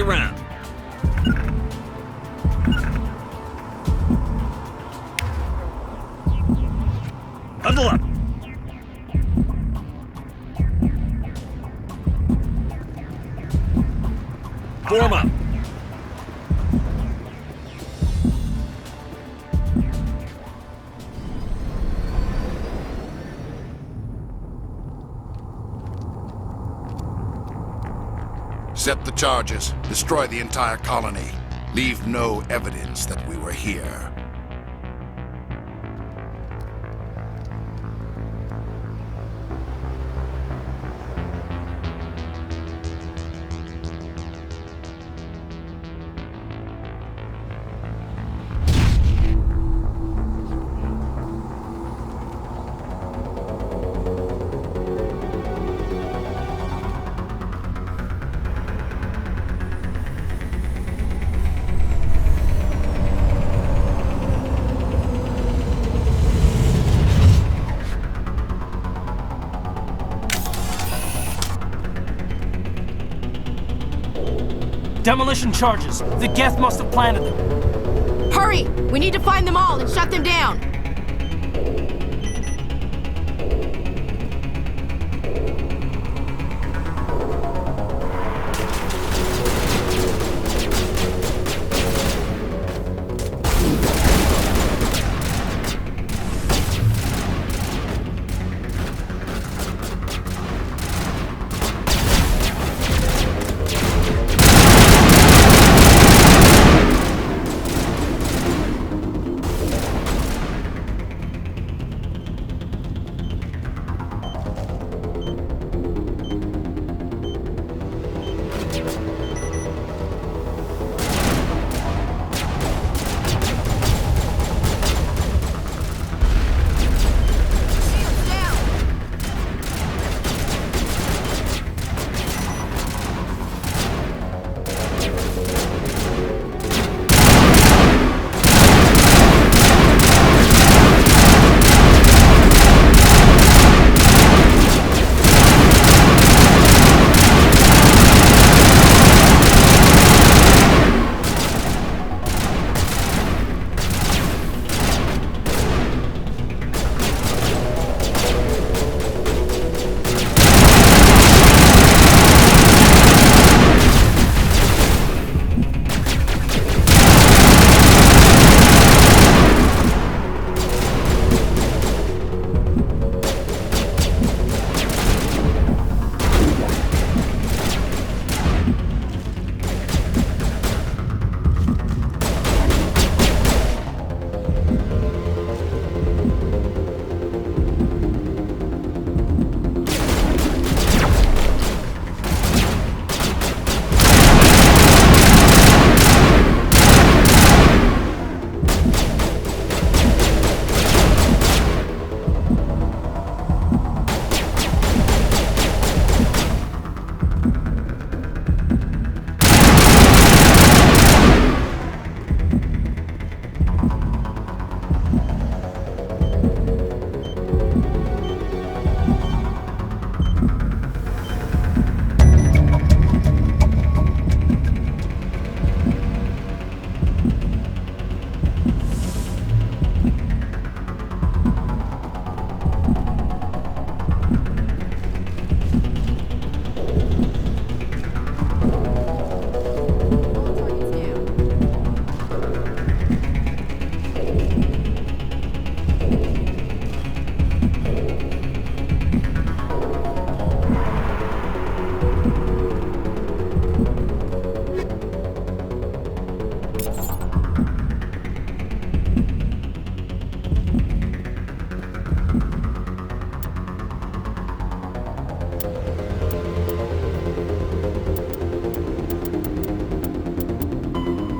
rally round. Huddle up. Form up. Set the charges. Destroy the entire colony. Leave no evidence that we were here. Demolition charges. The Geth must have planted them. Hurry! We need to find them all and shut them down!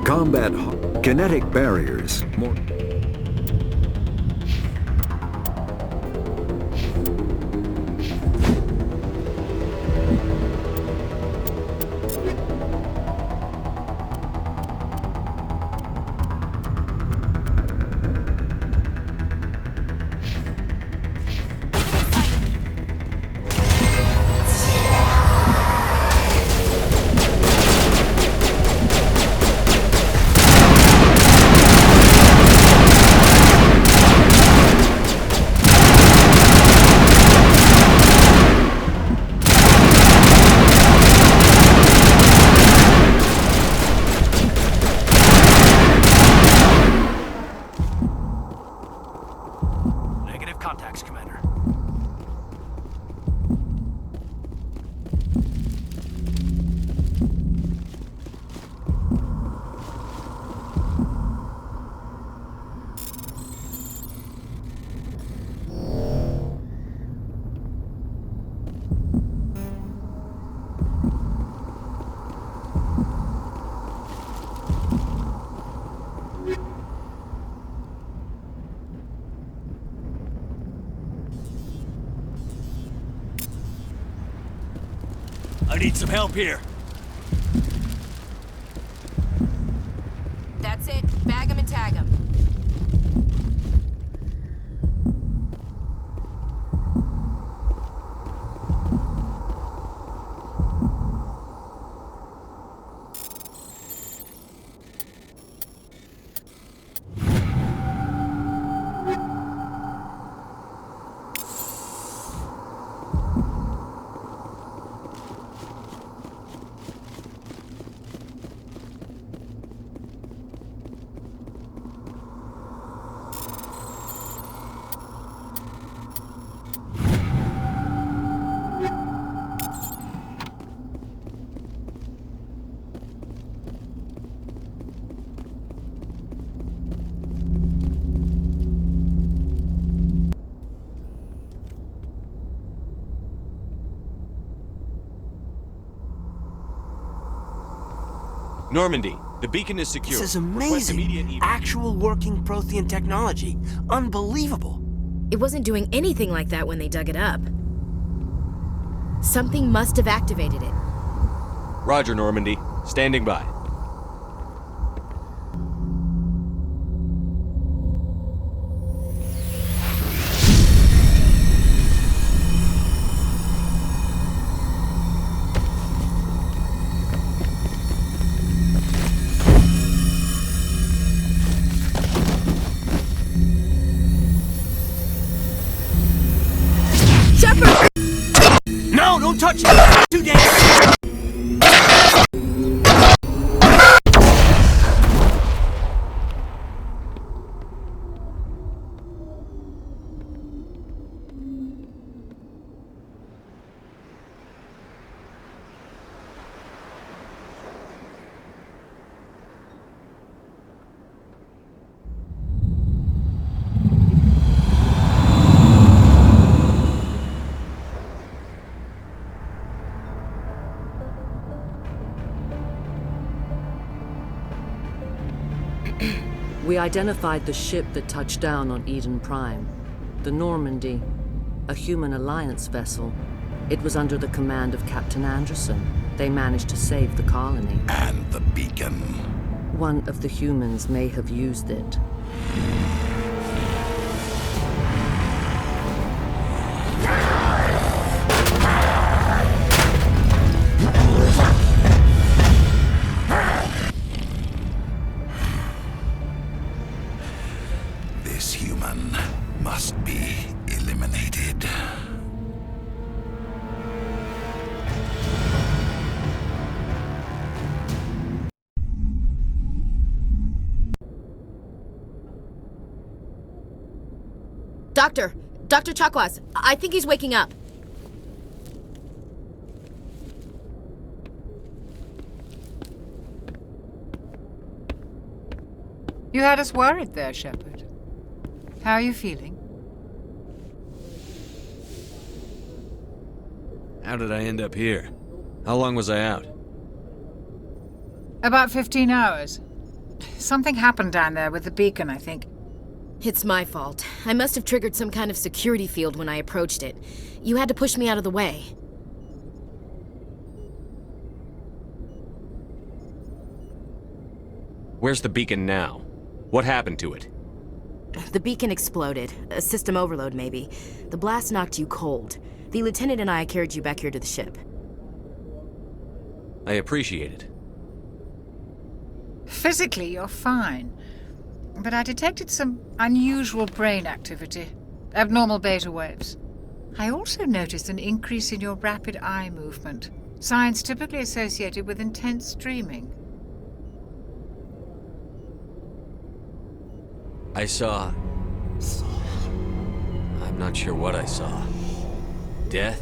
Combat kinetic barriers. More I need some help here. That's it. Bag him and tag him. Normandy, the beacon is secure. This is Request immediate amazing. Actual working Prothean technology. Unbelievable. It wasn't doing anything like that when they dug it up. Something must have activated it. Roger, Normandy. Standing by. Shepard! No, don't touch it! Too dangerous! We identified the ship that touched down on Eden Prime. The Normandy, a human alliance vessel. It was under the command of Captain Anderson. They managed to save the colony. And the beacon. One of the humans may have used it. This human must be eliminated. Dr. Chakwas, I think he's waking up. You had us worried there, Shepard. How are you feeling? How did I end up here? How long was I out? About 15 hours. Something happened down there with the beacon, I think. It's my fault. I must have triggered some kind of security field when I approached it. You had to push me out of the way. Where's the beacon now? What happened to it? The beacon exploded. A system overload, maybe. The blast knocked you cold. The lieutenant and I carried you back here to the ship. I appreciate it. Physically, you're fine. But I detected some unusual brain activity. Abnormal beta waves. I also noticed an increase in your rapid eye movement. Signs typically associated with intense dreaming. I saw... I'm not sure what I saw. Death?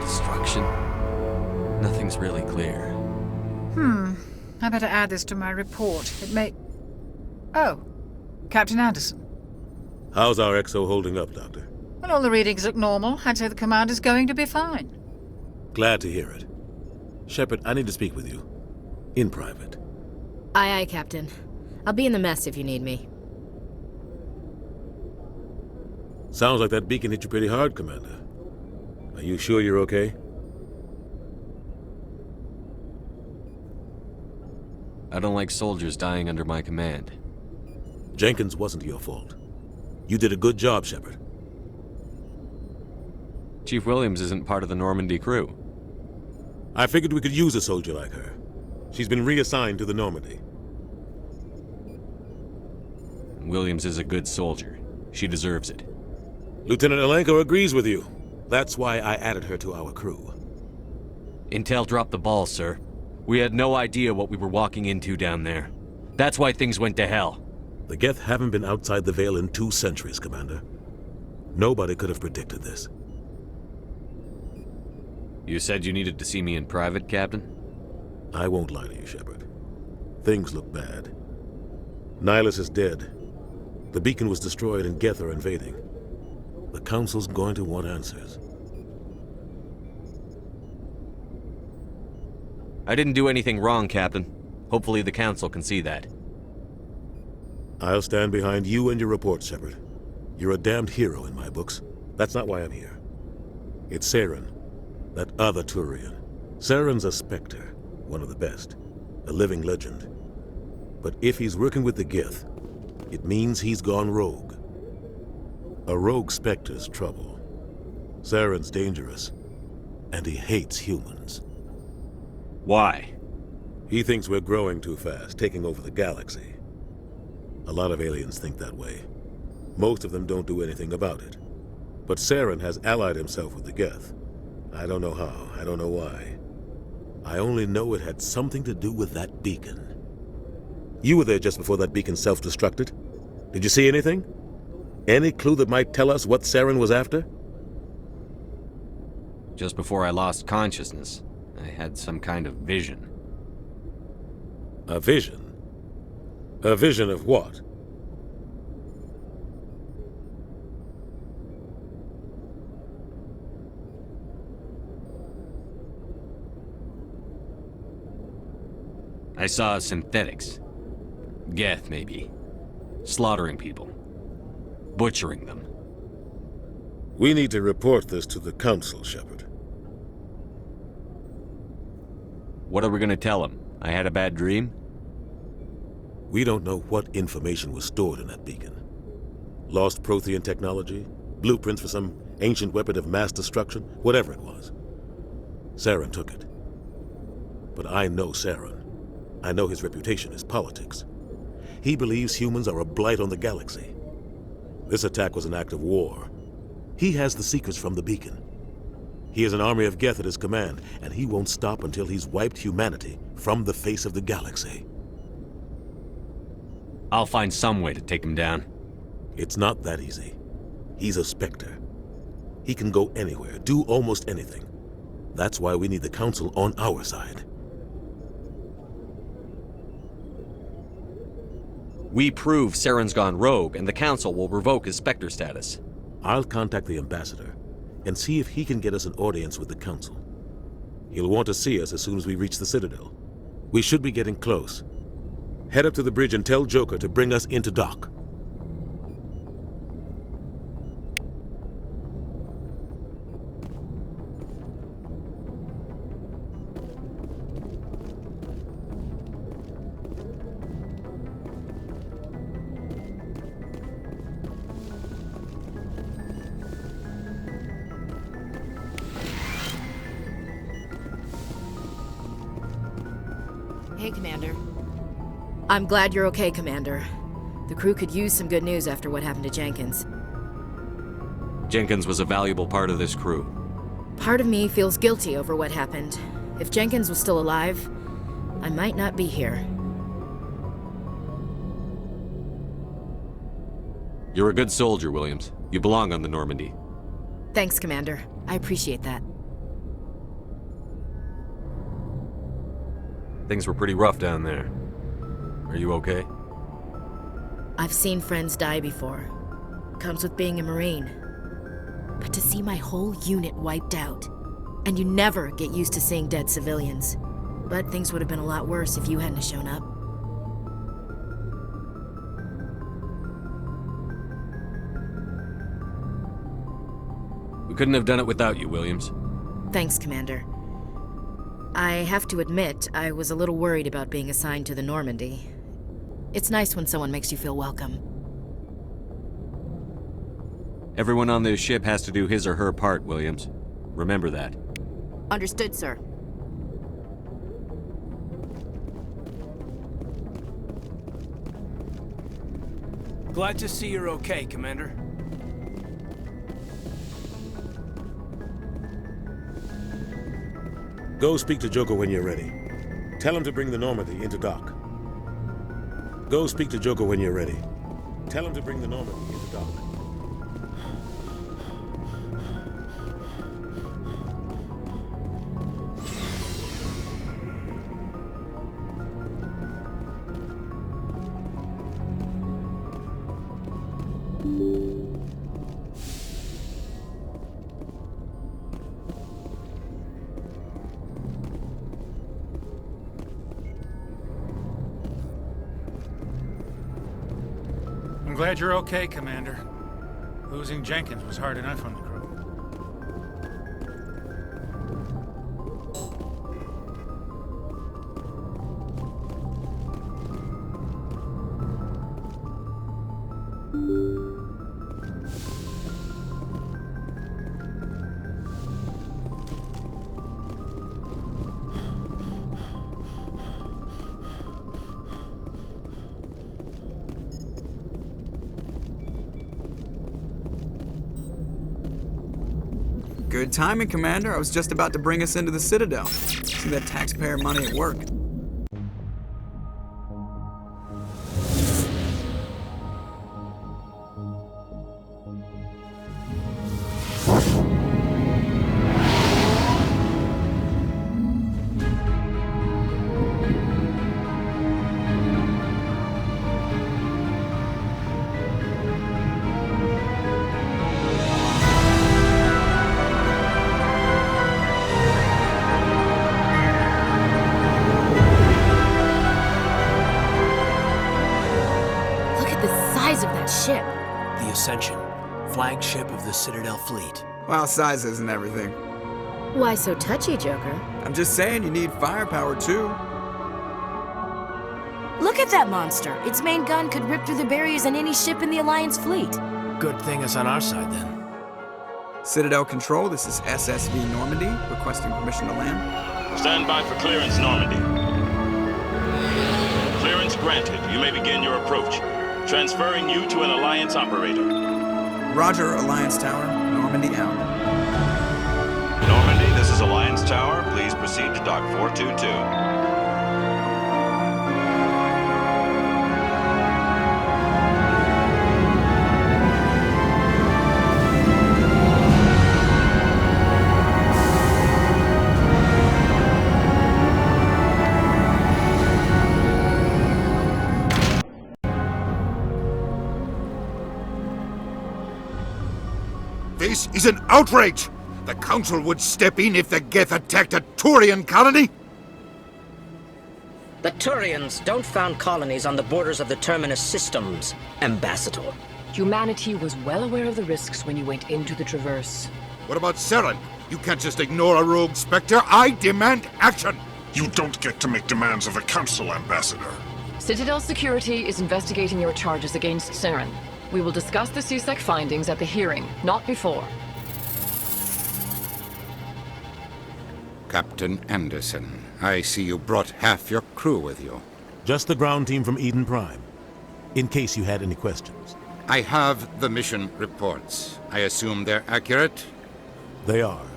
Destruction? Nothing's really clear. I better add this to my report. It may... Oh, Captain Anderson. How's our XO holding up, Doctor? Well, all the readings look normal. I'd say the commander's going to be fine. Glad to hear it. Shepard, I need to speak with you. In private. Aye, aye, Captain. I'll be in the mess if you need me. Sounds like that beacon hit you pretty hard, Commander. Are you sure you're okay? I don't like soldiers dying under my command. Jenkins wasn't your fault. You did a good job, Shepard. Chief Williams isn't part of the Normandy crew. I figured we could use a soldier like her. She's been reassigned to the Normandy. Williams is a good soldier. She deserves it. Lieutenant Alenko agrees with you. That's why I added her to our crew. Intel dropped the ball, sir. We had no idea what we were walking into down there. That's why things went to hell. The Geth haven't been outside the Veil in 2 centuries, Commander. Nobody could have predicted this. You said you needed to see me in private, Captain? I won't lie to you, Shepard. Things look bad. Nihilus is dead. The beacon was destroyed and Geth are invading. The Council's going to want answers. I didn't do anything wrong, Captain. Hopefully the Council can see that. I'll stand behind you and your report, Shepard. You're a damned hero in my books. That's not why I'm here. It's Saren, that other Turian. Saren's a Spectre, one of the best. A living legend. But if he's working with the Geth, it means he's gone rogue. A rogue Spectre's trouble. Saren's dangerous, and he hates humans. Why? He thinks we're growing too fast, taking over the galaxy. A lot of aliens think that way. Most of them don't do anything about it. But Saren has allied himself with the Geth. I don't know how, I don't know why. I only know it had something to do with that beacon. You were there just before that beacon self-destructed. Did you see anything? Any clue that might tell us what Saren was after? Just before I lost consciousness, I had some kind of vision. A vision? A vision of what? I saw synthetics. Geth, maybe. Slaughtering people. Butchering them. We need to report this to the Council, Shepard. What are we gonna tell them? I had a bad dream? We don't know what information was stored in that beacon. Lost Prothean technology? Blueprints for some ancient weapon of mass destruction? Whatever it was. Saren took it. But I know Saren. I know his reputation is politics. He believes humans are a blight on the galaxy. This attack was an act of war. He has the secrets from the beacon. He has an army of Geth at his command, and he won't stop until he's wiped humanity from the face of the galaxy. I'll find some way to take him down. It's not that easy. He's a Spectre. He can go anywhere, do almost anything. That's why we need the Council on our side. We prove Saren's gone rogue, and the Council will revoke his Spectre status. I'll contact the Ambassador and see if he can get us an audience with the Council. He'll want to see us as soon as we reach the Citadel. We should be getting close. Head up to the bridge and tell Joker to bring us into dock. Hey, Commander. I'm glad you're okay, Commander. The crew could use some good news after what happened to Jenkins. Jenkins was a valuable part of this crew. Part of me feels guilty over what happened. If Jenkins was still alive, I might not be here. You're a good soldier, Williams. You belong on the Normandy. Thanks, Commander. I appreciate that. Things were pretty rough down there. Are you okay? I've seen friends die before. Comes with being a Marine. But to see my whole unit wiped out, and you never get used to seeing dead civilians. But things would have been a lot worse if you hadn't shown up. We couldn't have done it without you, Williams. Thanks, Commander. I have to admit, I was a little worried about being assigned to the Normandy. It's nice when someone makes you feel welcome. Everyone on this ship has to do his or her part, Williams. Remember that. Understood, sir. Glad to see you're okay, Commander. Go speak to Joker when you're ready. Tell him to bring the Normandy into dock. Go speak to Joker when you're ready. Tell him to bring the Normandy into dock. I'm glad you're okay, Commander. Losing Jenkins was hard enough on the crew. Good timing, Commander. I was just about to bring us into the Citadel. See that taxpayer money at work. Ship. The Ascension, flagship of the Citadel fleet. Well, size isn't everything. Why so touchy, Joker? I'm just saying you need firepower, too. Look at that monster. Its main gun could rip through the barriers in any ship in the Alliance fleet. Good thing it's on our side, then. Citadel Control, this is SSV Normandy, requesting permission to land. Stand by for clearance, Normandy. Clearance granted. You may begin your approach. Transferring you to an Alliance operator. Roger, Alliance Tower. Normandy out. Normandy, this is Alliance Tower. Please proceed to Dock 422. This is an outrage! The Council would step in if the Geth attacked a Turian colony? The Turians don't found colonies on the borders of the Terminus systems, Ambassador. Humanity was well aware of the risks when you went into the Traverse. What about Saren? You can't just ignore a rogue Spectre. I demand action! You don't get to make demands of a Council, Ambassador. Citadel Security is investigating your charges against Saren. We will discuss the CSEC findings at the hearing, not before. Captain Anderson, I see you brought half your crew with you. Just the ground team from Eden Prime, in case you had any questions. I have the mission reports. I assume they're accurate? They are.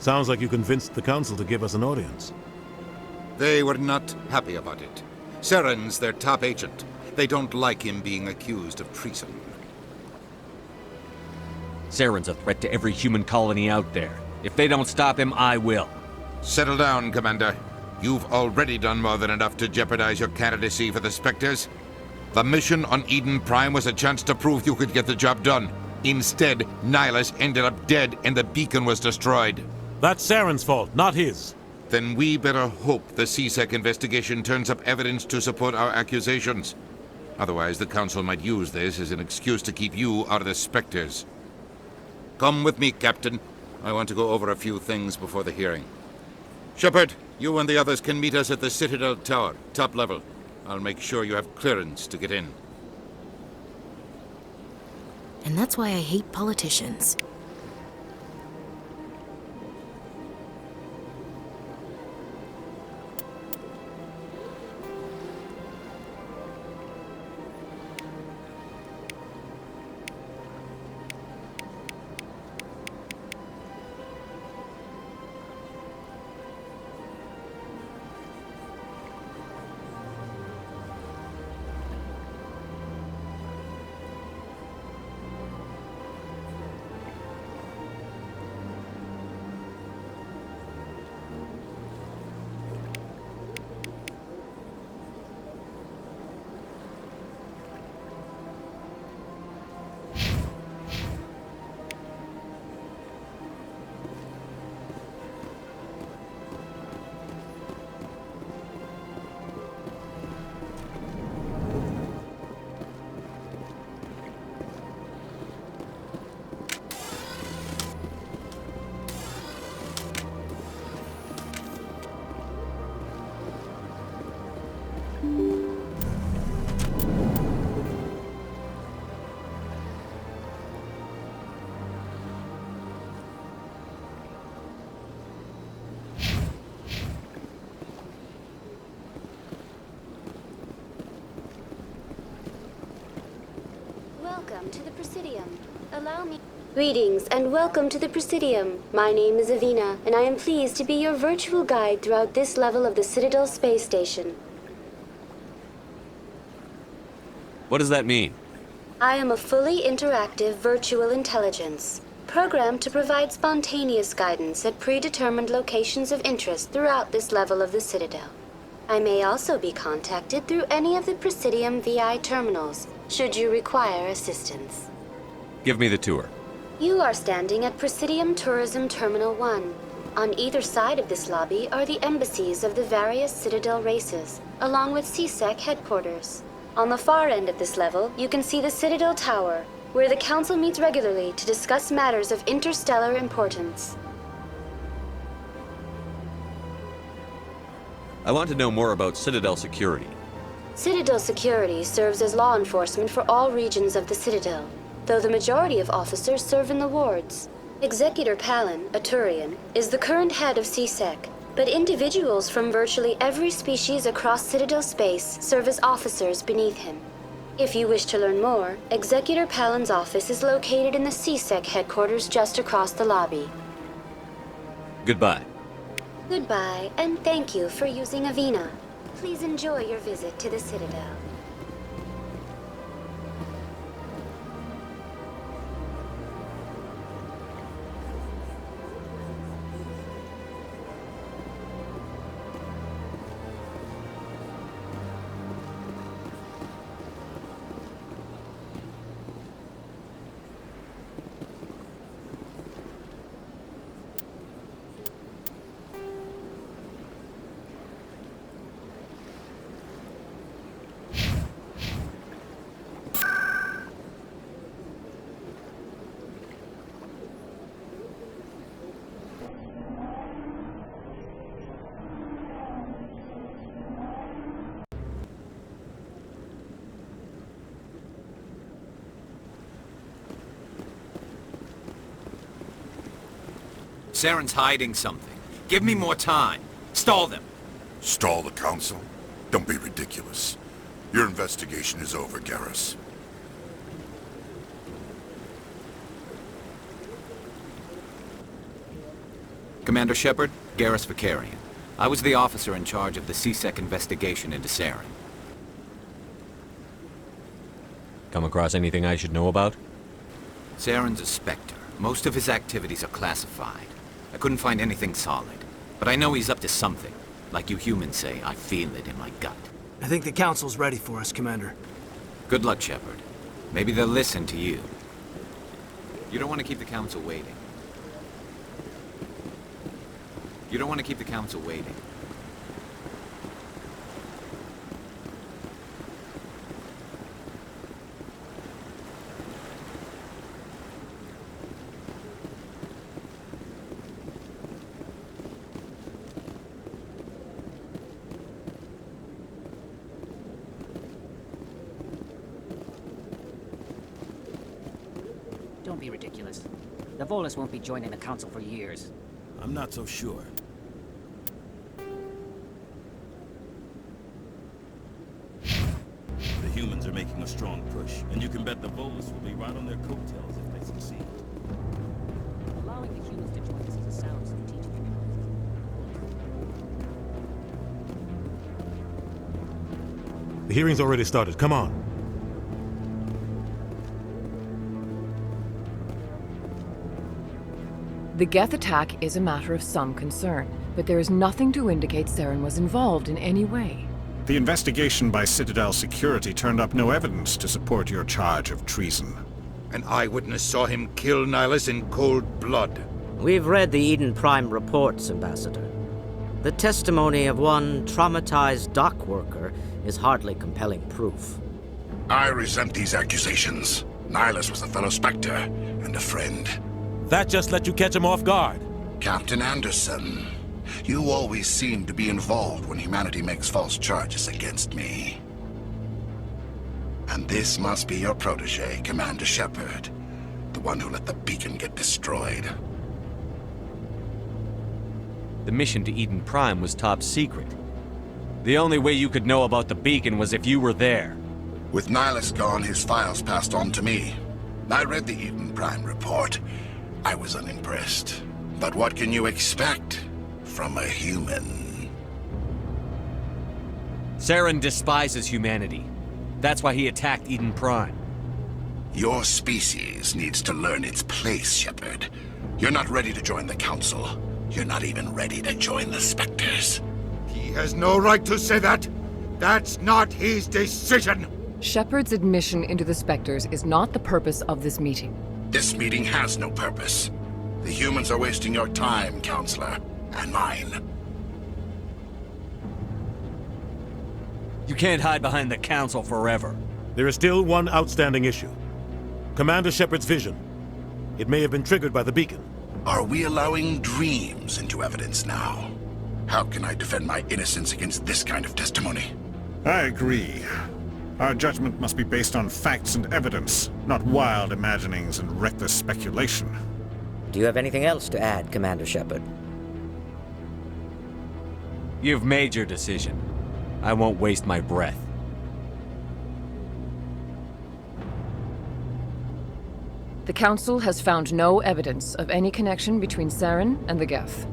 Sounds like you convinced the Council to give us an audience. They were not happy about it. Saren's their top agent. They don't like him being accused of treason. Saren's a threat to every human colony out there. If they don't stop him, I will. Settle down, Commander. You've already done more than enough to jeopardize your candidacy for the Spectres. The mission on Eden Prime was a chance to prove you could get the job done. Instead, Nihilus ended up dead and the beacon was destroyed. That's Saren's fault, not his. Then we better hope the CSEC investigation turns up evidence to support our accusations. Otherwise, the Council might use this as an excuse to keep you out of the Spectres. Come with me, Captain. I want to go over a few things before the hearing. Shepard, you and the others can meet us at the Citadel Tower, top level. I'll make sure you have clearance to get in. And that's why I hate politicians. Welcome to the Presidium. Allow me... Greetings and welcome to the Presidium. My name is Avina, and I am pleased to be your virtual guide throughout this level of the Citadel space station. What does that mean? I am a fully interactive virtual intelligence, programmed to provide spontaneous guidance at predetermined locations of interest throughout this level of the Citadel. I may also be contacted through any of the Presidium VI terminals, should you require assistance. Give me the tour. You are standing at Presidium Tourism Terminal 1. On either side of this lobby are the embassies of the various Citadel races, along with CSEC headquarters. On the far end of this level, you can see the Citadel Tower, where the Council meets regularly to discuss matters of interstellar importance. I want to know more about Citadel security. Citadel security serves as law enforcement for all regions of the Citadel, though the majority of officers serve in the wards. Executor Palin, a Turian, is the current head of CSEC, but individuals from virtually every species across Citadel space serve as officers beneath him. If you wish to learn more, Executor Palin's office is located in the CSEC headquarters just across the lobby. Goodbye. Goodbye, and thank you for using Avina. Please enjoy your visit to the Citadel. Saren's hiding something. Give me more time. Stall them. Stall the Council? Don't be ridiculous. Your investigation is over, Garrus. Commander Shepard, Garrus Vicarian. I was the officer in charge of the CSEC investigation into Saren. Come across anything I should know about? Saren's a Spectre. Most of his activities are classified. I couldn't find anything solid. But I know he's up to something. Like you humans say, I feel it in my gut. I think the Council's ready for us, Commander. Good luck, Shepard. Maybe they'll listen to you. You don't want to keep the Council waiting. You don't want to keep the Council waiting. Don't be ridiculous. The Volus won't be joining the Council for years. I'm not so sure. The humans are making a strong push, and you can bet the Volus will be right on their coattails if they succeed. Allowing the humans to join us is a sound strategic move. The hearing's already started. Come on. The Geth attack is a matter of some concern, but there is nothing to indicate Saren was involved in any way. The investigation by Citadel Security turned up no evidence to support your charge of treason. An eyewitness saw him kill Nihilus in cold blood. We've read the Eden Prime reports, Ambassador. The testimony of one traumatized dock worker is hardly compelling proof. I resent these accusations. Nihilus was a fellow Spectre and a friend. That just let you catch him off guard. Captain Anderson, you always seem to be involved when humanity makes false charges against me. And this must be your protege, Commander Shepard, the one who let the beacon get destroyed. The mission to Eden Prime was top secret. The only way you could know about the beacon was if you were there. With Nihilus gone, his files passed on to me. I read the Eden Prime report. I was unimpressed. But what can you expect from a human? Saren despises humanity. That's why he attacked Eden Prime. Your species needs to learn its place, Shepard. You're not ready to join the Council. You're not even ready to join the Spectres. He has no right to say that. That's not his decision. Shepard's admission into the Spectres is not the purpose of this meeting. This meeting has no purpose. The humans are wasting your time, Counselor, and mine. You can't hide behind the Council forever. There is still one outstanding issue. Commander Shepard's vision. It may have been triggered by the beacon. Are we allowing dreams into evidence now? How can I defend my innocence against this kind of testimony? I agree. Our judgment must be based on facts and evidence, not wild imaginings and reckless speculation. Do you have anything else to add, Commander Shepard? You've made your decision. I won't waste my breath. The Council has found no evidence of any connection between Saren and the Geth.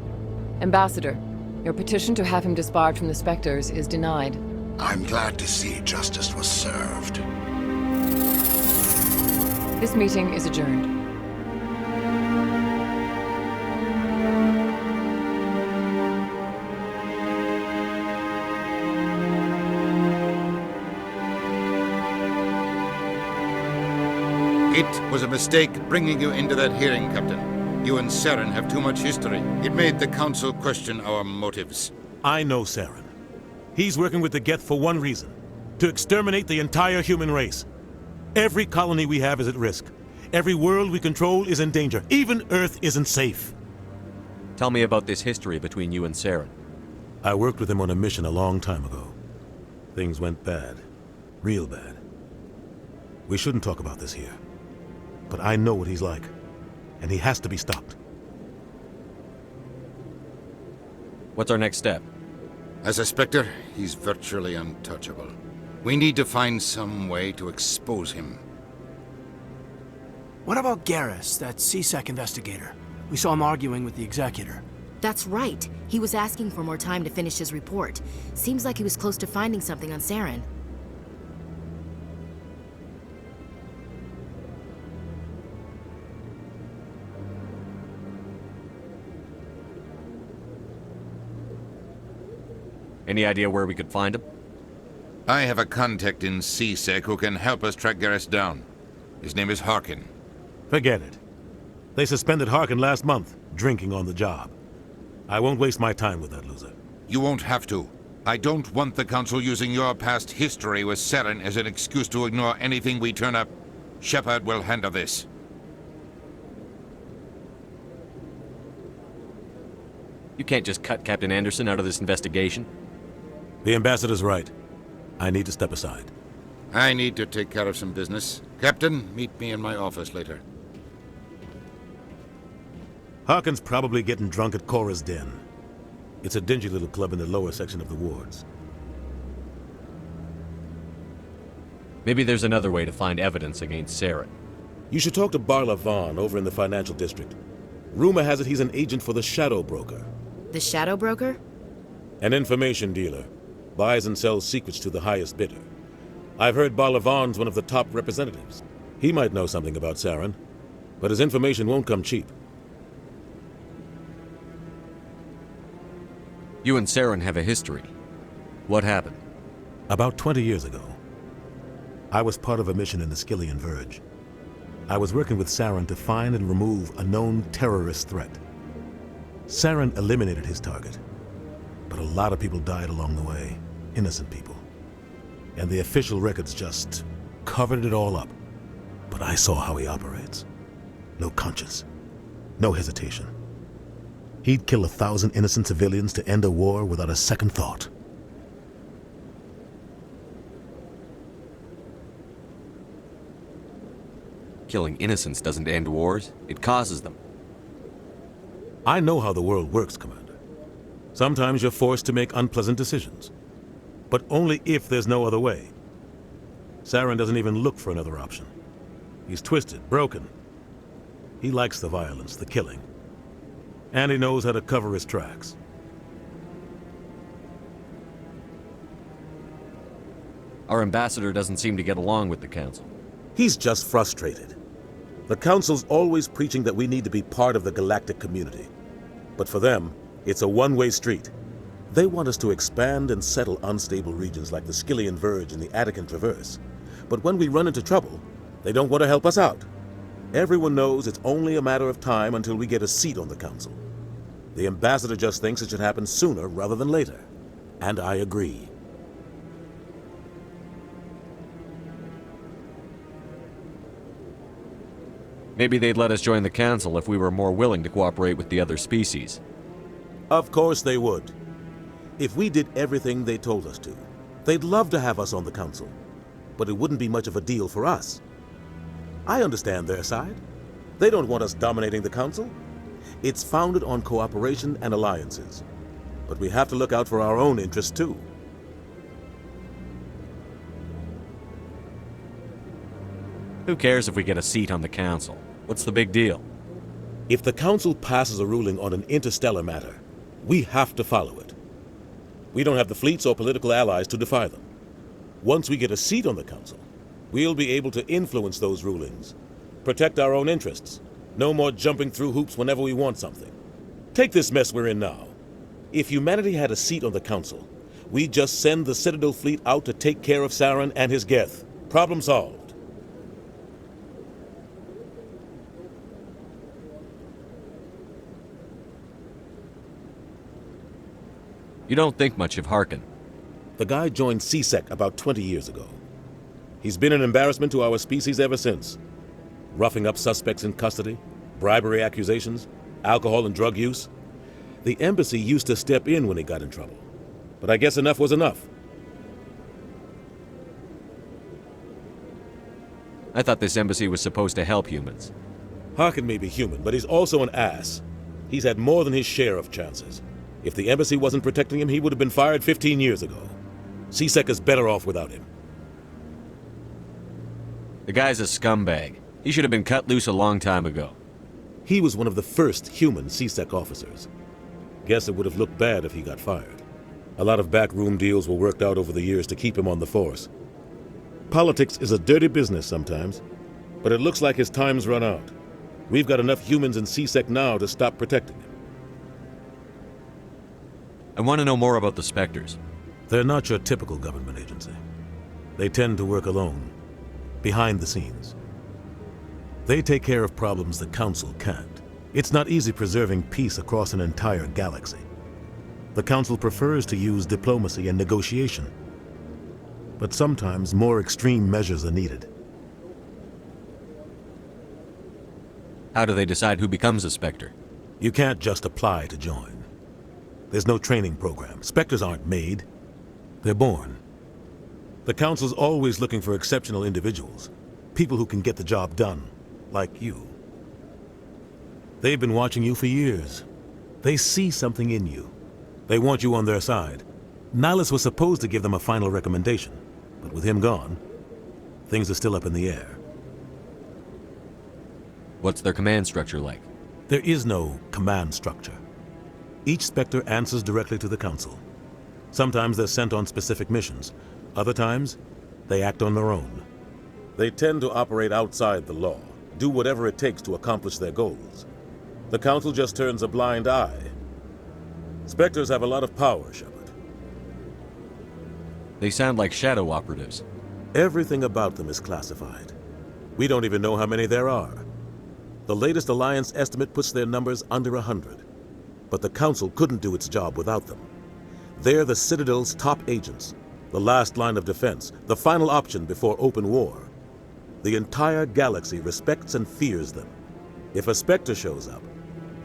Ambassador, your petition to have him disbarred from the Spectres is denied. I'm glad to see justice was served. This meeting is adjourned. It was a mistake bringing you into that hearing, Captain. You and Saren have too much history. It made the Council question our motives. I know Saren. He's working with the Geth for one reason. To exterminate the entire human race. Every colony we have is at risk. Every world we control is in danger. Even Earth isn't safe. Tell me about this history between you and Saren. I worked with him on a mission a long time ago. Things went bad. Real bad. We shouldn't talk about this here. But I know what he's like. And he has to be stopped. What's our next step? As a Spectre, he's virtually untouchable. We need to find some way to expose him. What about Garrus, that CSEC investigator? We saw him arguing with the Executor. That's right. He was asking for more time to finish his report. Seems like he was close to finding something on Saren. Any idea where we could find him? I have a contact in CSEC who can help us track Garrus down. His name is Harkin. Forget it. They suspended Harkin last month, drinking on the job. I won't waste my time with that loser. You won't have to. I don't want the Council using your past history with Saren as an excuse to ignore anything we turn up. Shepard will handle this. You can't just cut Captain Anderson out of this investigation. The Ambassador's right. I need to step aside. I need to take care of some business. Captain, meet me in my office later. Harkin's probably getting drunk at Cora's Den. It's a dingy little club in the lower section of the wards. Maybe there's another way to find evidence against Saren. You should talk to Barla Vaughn over in the financial district. Rumor has it he's an agent for the Shadow Broker. The Shadow Broker? An information dealer. Buys and sells secrets to the highest bidder. I've heard Barla Vaughn's one of the top representatives. He might know something about Saren, but his information won't come cheap. You and Saren have a history. What happened? About 20 years ago, I was part of a mission in the Skillian Verge. I was working with Saren to find and remove a known terrorist threat. Saren eliminated his target, but a lot of people died along the way, innocent people. And the official records just covered it all up. But I saw how he operates. No conscience, no hesitation. He'd kill 1,000 innocent civilians to end a war without a second thought. Killing innocents doesn't end wars, it causes them. I know how the world works, Commander. Sometimes you're forced to make unpleasant decisions. But only if there's no other way. Saren doesn't even look for another option. He's twisted, broken. He likes the violence, the killing. And he knows how to cover his tracks. Our ambassador doesn't seem to get along with the Council. He's just frustrated. The Council's always preaching that we need to be part of the galactic community. But for them, it's a one-way street. They want us to expand and settle unstable regions like the Skillian Verge and the Attican Traverse. But when we run into trouble, they don't want to help us out. Everyone knows it's only a matter of time until we get a seat on the Council. The ambassador just thinks it should happen sooner rather than later. And I agree. Maybe they'd let us join the Council if we were more willing to cooperate with the other species. Of course they would. If we did everything they told us to, they'd love to have us on the Council. But it wouldn't be much of a deal for us. I understand their side. They don't want us dominating the Council. It's founded on cooperation and alliances. But we have to look out for our own interests too. Who cares if we get a seat on the Council? What's the big deal? If the Council passes a ruling on an interstellar matter, we have to follow it. We don't have the fleets or political allies to defy them. Once we get a seat on the Council, we'll be able to influence those rulings, protect our own interests. No more jumping through hoops whenever we want something. Take this mess we're in now. If humanity had a seat on the Council, we'd just send the Citadel fleet out to take care of Saren and his Geth. Problem solved. You don't think much of Harkin. The guy joined CSEC about 20 years ago. He's been an embarrassment to our species ever since. Roughing up suspects in custody, bribery accusations, alcohol and drug use. The embassy used to step in when he got in trouble. But I guess enough was enough. I thought this embassy was supposed to help humans. Harkin may be human, but he's also an ass. He's had more than his share of chances. If the embassy wasn't protecting him, he would have been fired 15 years ago. CSEC is better off without him. The guy's a scumbag. He should have been cut loose a long time ago. He was one of the first human CSEC officers. Guess it would have looked bad if he got fired. A lot of backroom deals were worked out over the years to keep him on the force. Politics is a dirty business sometimes, but it looks like his time's run out. We've got enough humans in CSEC now to stop protecting him. I want to know more about the Spectres. They're not your typical government agency. They tend to work alone, behind the scenes. They take care of problems the Council can't. It's not easy preserving peace across an entire galaxy. The Council prefers to use diplomacy and negotiation. But sometimes more extreme measures are needed. How do they decide who becomes a Spectre? You can't just apply to join. There's no training program. Spectres aren't made. They're born. The Council's always looking for exceptional individuals. People who can get the job done, like you. They've been watching you for years. They see something in you. They want you on their side. Nihilus was supposed to give them a final recommendation, but with him gone, things are still up in the air. What's their command structure like? There is no command structure. Each Spectre answers directly to the Council. Sometimes they're sent on specific missions. Other times, they act on their own. They tend to operate outside the law, do whatever it takes to accomplish their goals. The Council just turns a blind eye. Spectres have a lot of power, Shepard. They sound like shadow operatives. Everything about them is classified. We don't even know how many there are. The latest Alliance estimate puts their numbers under 100. But the Council couldn't do its job without them. They're the Citadel's top agents, the last line of defense, the final option before open war. The entire galaxy respects and fears them. If a Spectre shows up,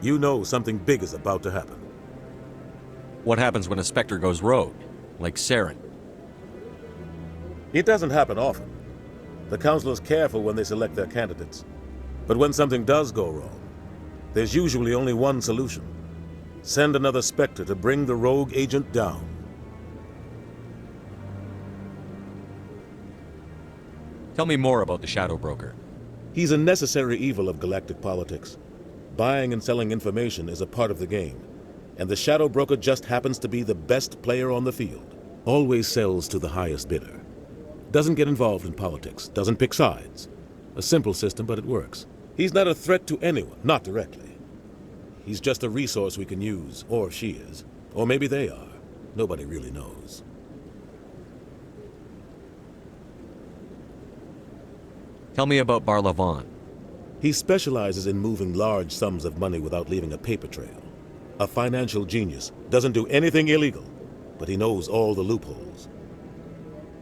you know something big is about to happen. What happens when a Spectre goes rogue, like Saren? It doesn't happen often. The Council is careful when they select their candidates. But when something does go wrong, there's usually only one solution. Send another Spectre to bring the rogue agent down. Tell me more about the Shadow Broker. He's a necessary evil of galactic politics. Buying and selling information is a part of the game, and the Shadow Broker just happens to be the best player on the field. Always sells to the highest bidder. Doesn't get involved in politics, doesn't pick sides. A simple system, but it works. He's not a threat to anyone, not directly. He's just a resource we can use, or she is. Or maybe they are. Nobody really knows. Tell me about Barlavon. He specializes in moving large sums of money without leaving a paper trail. A financial genius, doesn't do anything illegal, but he knows all the loopholes.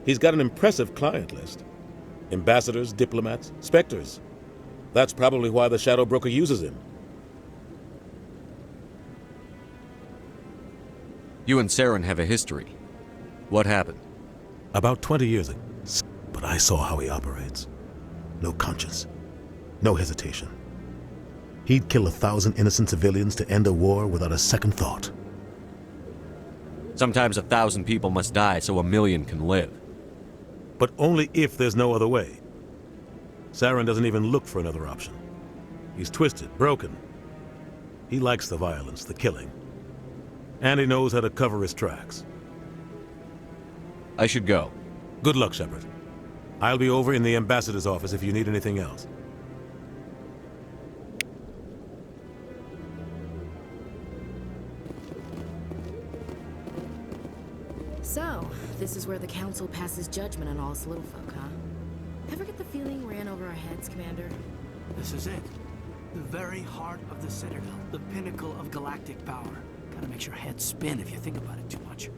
He's got an impressive client list. Ambassadors, diplomats, Spectres. That's probably why the Shadow Broker uses him. You and Saren have a history. What happened? About 20 years ago. But I saw how he operates. No conscience. No hesitation. He'd kill 1,000 innocent civilians to end a war without a second thought. Sometimes 1,000 people must die so 1,000,000 can live. But only if there's no other way. Saren doesn't even look for another option. He's twisted, broken. He likes the violence, the killing. And he knows how to cover his tracks. I should go. Good luck, Shepard. I'll be over in the ambassador's office if you need anything else. So, this is where the Council passes judgment on all us little folk, huh? Ever get the feeling we're in over our heads, Commander? This is it. The very heart of the Citadel. The pinnacle of galactic power. Kinda makes your head spin if you think about it too much.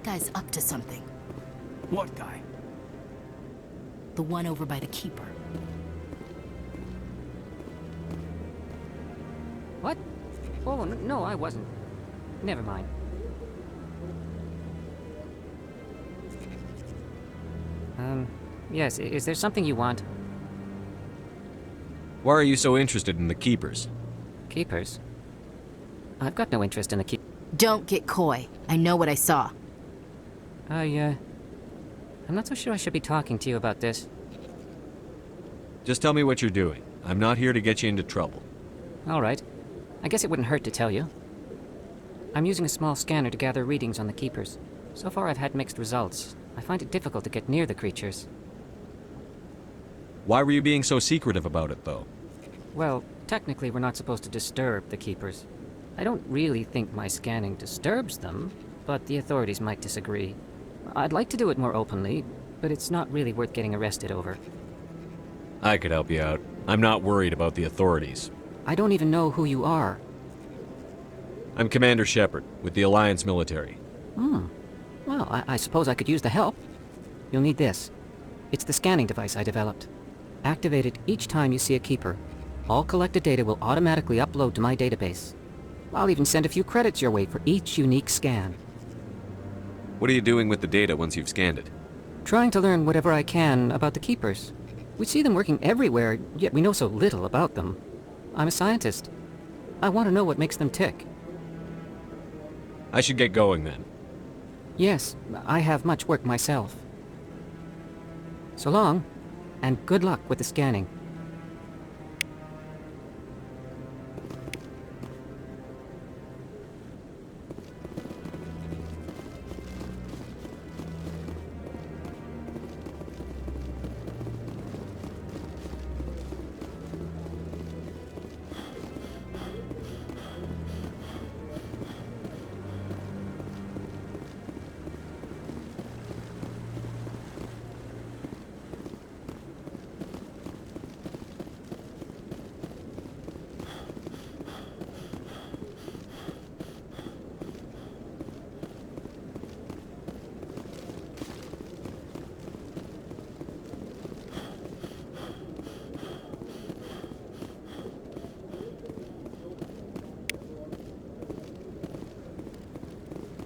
Guy's up to something. What guy? The one over by the Keeper. What? Oh, no, I wasn't. Never mind. Yes, is there something you want? Why are you so interested in the Keepers? Keepers? I've got no interest in the Don't get coy. I know what I saw. I'm not so sure I should be talking to you about this. Just tell me what you're doing. I'm not here to get you into trouble. All right. I guess it wouldn't hurt to tell you. I'm using a small scanner to gather readings on the Keepers. So far I've had mixed results. I find it difficult to get near the creatures. Why were you being so secretive about it, though? Well, technically we're not supposed to disturb the Keepers. I don't really think my scanning disturbs them, but the authorities might disagree. I'd like to do it more openly, but it's not really worth getting arrested over. I could help you out. I'm not worried about the authorities. I don't even know who you are. I'm Commander Shepard, with the Alliance military. Well, I suppose I could use the help. You'll need this. It's the scanning device I developed. Activate it each time you see a Keeper. All collected data will automatically upload to my database. I'll even send a few credits your way for each unique scan. What are you doing with the data once you've scanned it? Trying to learn whatever I can about the Keepers. We see them working everywhere, yet we know so little about them. I'm a scientist. I want to know what makes them tick. I should get going then. Yes, I have much work myself. So long, and good luck with the scanning.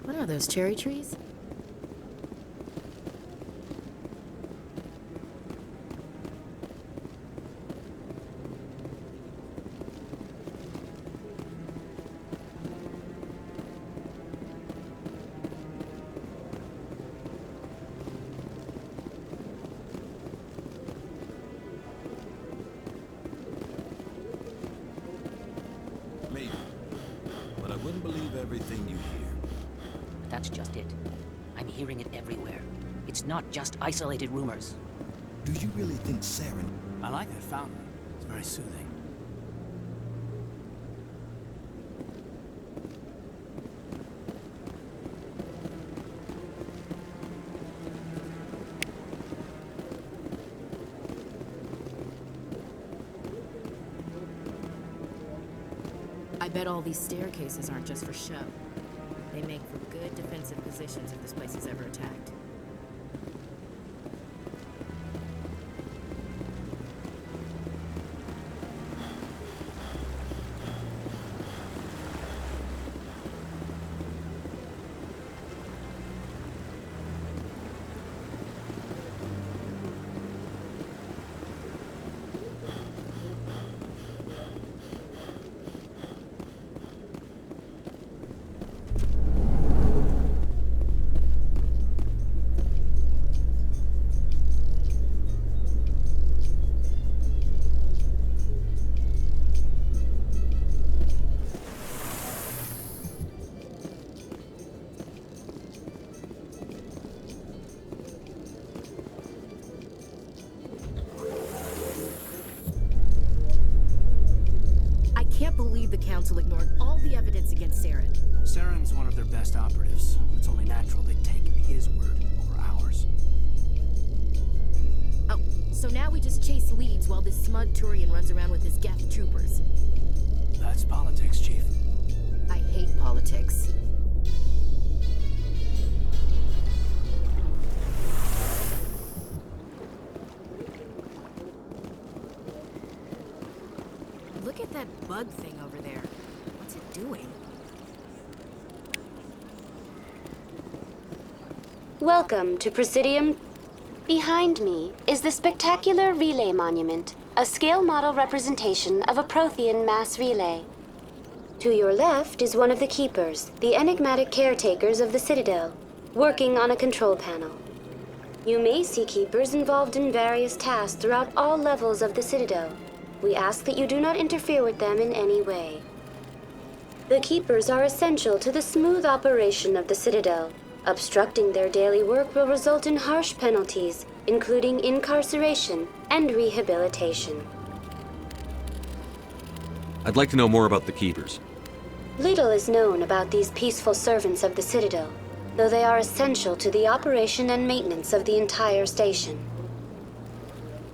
What are those, cherry trees? Maybe. But I wouldn't believe everything you hear. That's just it. I'm hearing it everywhere. It's not just isolated rumors. Do you really think Saren... I like that fountain. It's very soothing. I bet all these staircases aren't just for show. They make for good defensive positions if this place is ever attacked. The Council ignored all the evidence against Saren. Saren's one of their best operatives. It's only natural they take his word over ours. Oh, so now we just chase leads while this smug Turian runs around with his Geth troopers. That's politics, Chief. I hate politics. Look at that bug thing over there. What's it doing? Welcome to Presidium. Behind me is the spectacular relay monument, a scale model representation of a Prothean mass relay. To your left is one of the Keepers, the enigmatic caretakers of the Citadel, working on a control panel. You may see Keepers involved in various tasks throughout all levels of the Citadel. We ask that you do not interfere with them in any way. The Keepers are essential to the smooth operation of the Citadel. Obstructing their daily work will result in harsh penalties, including incarceration and rehabilitation. I'd like to know more about the Keepers. Little is known about these peaceful servants of the Citadel, though they are essential to the operation and maintenance of the entire station.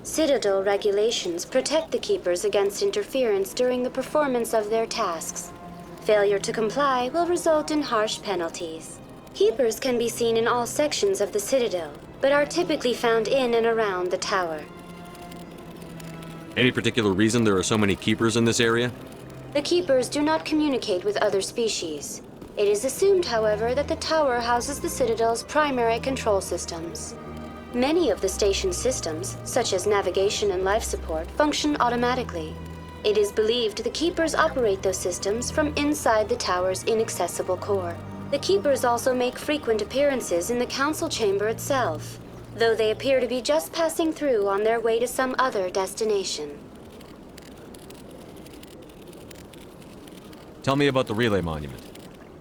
Citadel regulations protect the Keepers against interference during the performance of their tasks. Failure to comply will result in harsh penalties. Keepers can be seen in all sections of the Citadel, but are typically found in and around the tower. Any particular reason there are so many Keepers in this area? The Keepers do not communicate with other species. It is assumed, however, that the tower houses the Citadel's primary control systems. Many of the station's systems, such as navigation and life support, function automatically. It is believed the Keepers operate those systems from inside the tower's inaccessible core. The Keepers also make frequent appearances in the Council Chamber itself, though they appear to be just passing through on their way to some other destination. Tell me about the relay monument.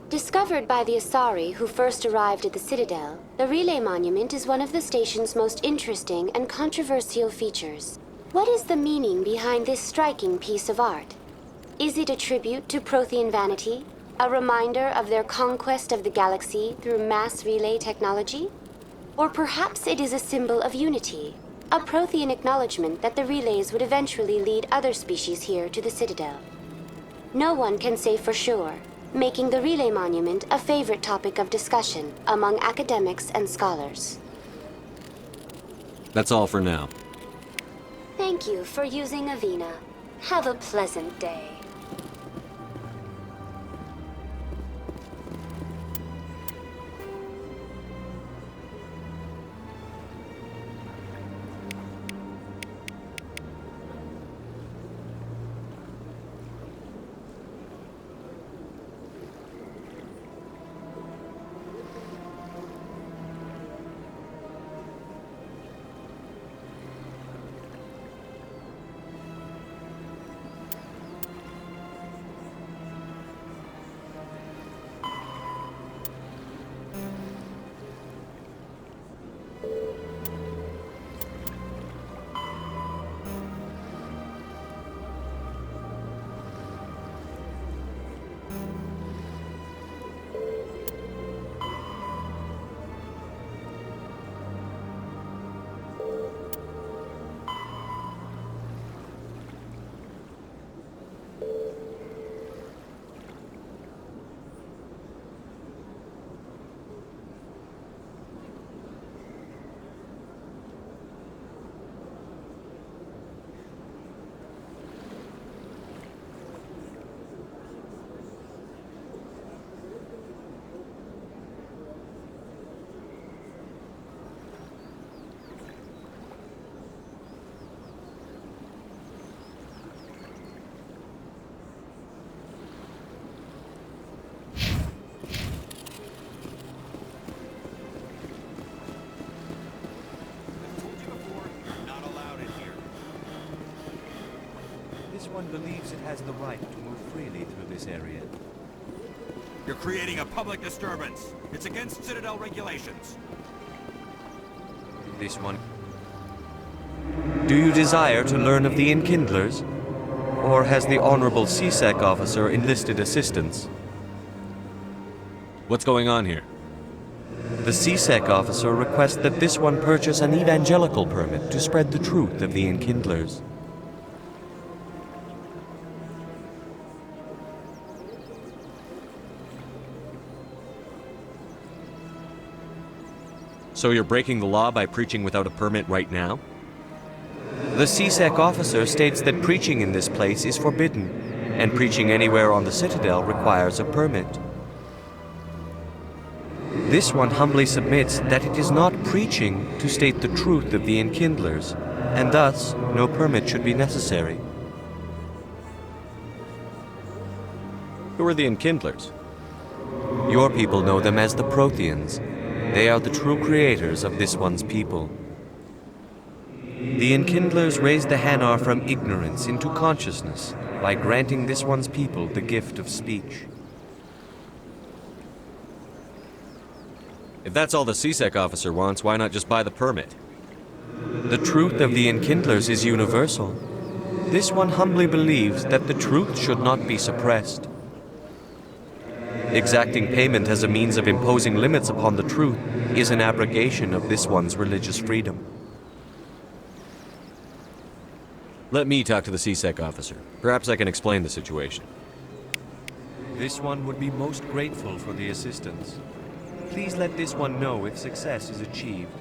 Discovered by the Asari who first arrived at the Citadel, the relay monument is one of the station's most interesting and controversial features. What is the meaning behind this striking piece of art? Is it a tribute to Prothean vanity? A reminder of their conquest of the galaxy through mass relay technology? Or perhaps it is a symbol of unity, a Prothean acknowledgement that the relays would eventually lead other species here to the Citadel. No one can say for sure, making the relay monument a favorite topic of discussion among academics and scholars. That's all for now. Thank you for using Avina. Have a pleasant day. This one believes it has the right to move freely through this area. You're creating a public disturbance. It's against Citadel regulations. This one... Do you desire to learn of the Enkindlers? Or has the Honorable CSEC officer enlisted assistance? What's going on here? The CSEC officer requests that this one purchase an evangelical permit to spread the truth of the Enkindlers. So you're breaking the law by preaching without a permit right now? The CSEC officer states that preaching in this place is forbidden, and preaching anywhere on the Citadel requires a permit. This one humbly submits that it is not preaching to state the truth of the Enkindlers, and thus no permit should be necessary. Who are the Enkindlers? Your people know them as the Protheans. They are the true creators of this one's people. The Enkindlers raised the Hanar from ignorance into consciousness by granting this one's people the gift of speech. If that's all the CSEC officer wants, why not just buy the permit? The truth of the Enkindlers is universal. This one humbly believes that the truth should not be suppressed. Exacting payment as a means of imposing limits upon the truth is an abrogation of this one's religious freedom. Let me talk to the CSEC officer. Perhaps I can explain the situation. This one would be most grateful for the assistance. Please let this one know if success is achieved.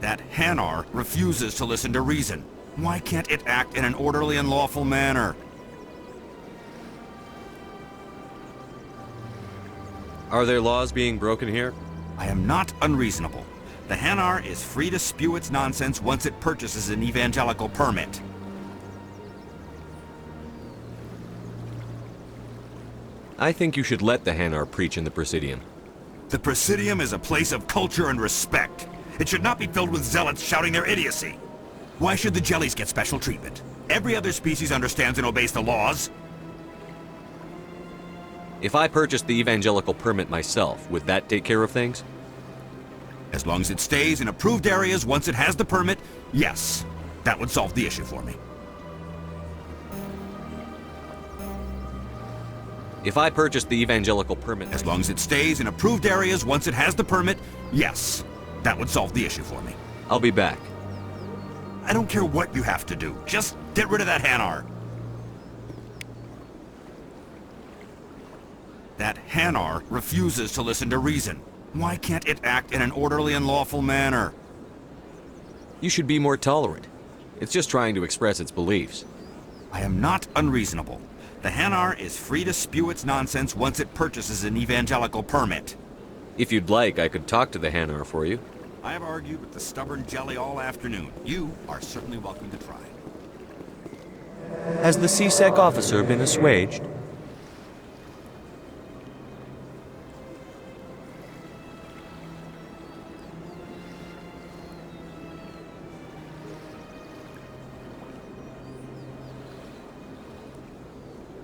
That Hanar refuses to listen to reason. Why can't it act in an orderly and lawful manner? Are there laws being broken here? I am not unreasonable. The Hanar is free to spew its nonsense once it purchases an evangelical permit. I think you should let the Hanar preach in the Presidium. The Presidium is a place of culture and respect. It should not be filled with zealots shouting their idiocy. Why should the jellies get special treatment? Every other species understands and obeys the laws. If I purchased the evangelical permit myself, would that take care of things? As long as it stays in approved areas once it has the permit, yes. That would solve the issue for me. If I purchased the evangelical permit... As long as it stays in approved areas once it has the permit, yes. That would solve the issue for me. I'll be back. I don't care what you have to do. Just get rid of that Hanar. That Hanar refuses to listen to reason. Why can't it act in an orderly and lawful manner? You should be more tolerant. It's just trying to express its beliefs. I am not unreasonable. The Hanar is free to spew its nonsense once it purchases an evangelical permit. If you'd like, I could talk to the Hanar for you. I have argued with the stubborn jelly all afternoon. You are certainly welcome to try. Has the CSEC officer been assuaged?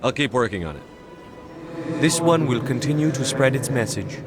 I'll keep working on it. This one will continue to spread its message.